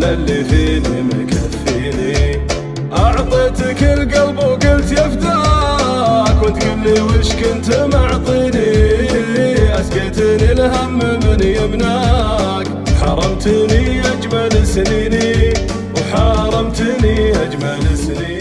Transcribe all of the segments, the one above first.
أنا اللي فيني مكفيني. أعطيتك القلب وقلت يفداك، وانت قل لي وش كنت معطيني. أسقيتني الهم من يمناك، حرمتني أجمل سنيني، وحارمتني أجمل سنيني.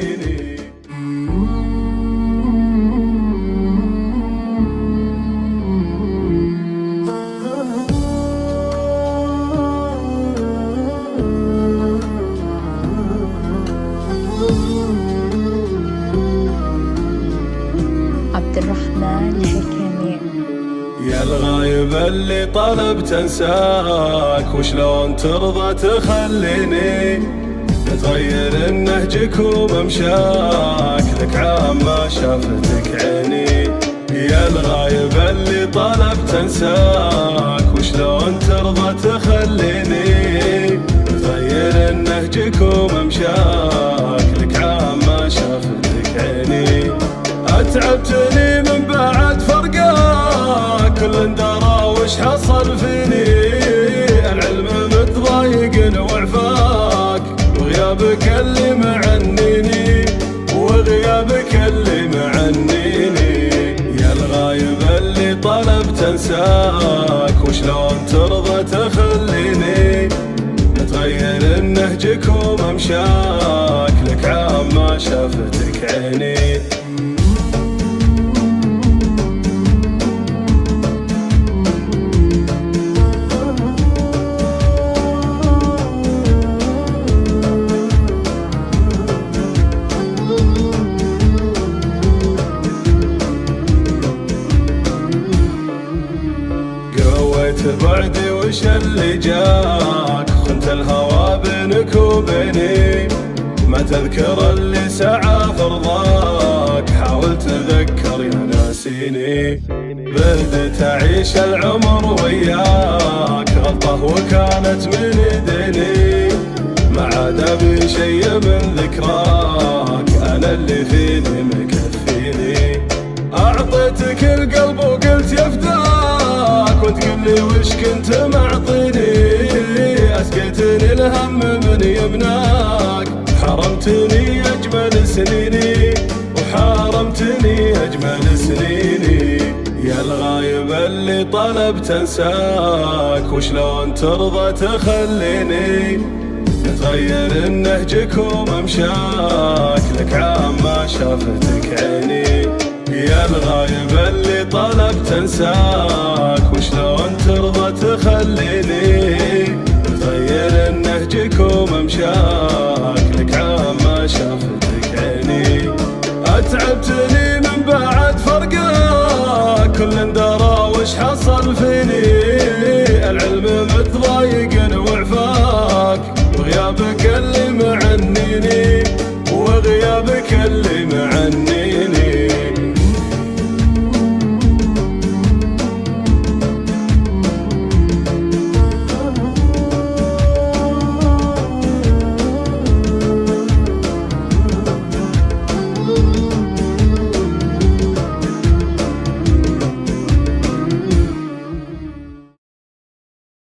عبد الرحمن الحكيمي. يا الغايب اللي طلبت انساك، وشلون ترضى تخليني تغير نهجك وممشاك، لك عام ما شافتك عيني. يا الغايب اللي طلبت انساك، وشلون ترضى تخليني تغير نهجك وممشاك، لك عام ما شافتك عيني. أتعبتني من بعد فرقاك، كل درى وش حصل فيني. العلم متضايق وعفاك، وغيابك اللي معنيني، وغيابك اللي معنيني. يا الغايب اللي طلبت انساك، وشلون ترضى تخليني تغير نهجك وممشاك، لك عام ما شافتك عيني. بعدي وش اللي جاك، خنت الهوى بينك وبيني. ما تذكر اللي سعى فرضاك، حاول تذكر يا ناسيني. بدت أعيش العمر وياك، غلطة وكانت من يديني. ما عاد أبي شي من ذكراك، أنا اللي فيني مكفيني. أعطيتك القلب وقلت يفداك، وانت قل لي وش كنت معطيني. أسقيتني الهم من يمناك، حرمتني أجمل سنيني، وحارمتني أجمل سنيني. يا الغايب اللي طلبت انساك، وشلون ترضى تخليني تغير نهجك وممشاك، لك عام ما شافتك عيني. يا الغايب اللي طلبت انساك، وشلون ترضى تخليني تغير نهجك وممشاك، لك عام ما شافتك عيني. أتعبتني من بعد فرقاك، كل درى وش حصل فيني. العلم متضايق وعفاك، وغيابك اللي معنيني، وغيابك اللي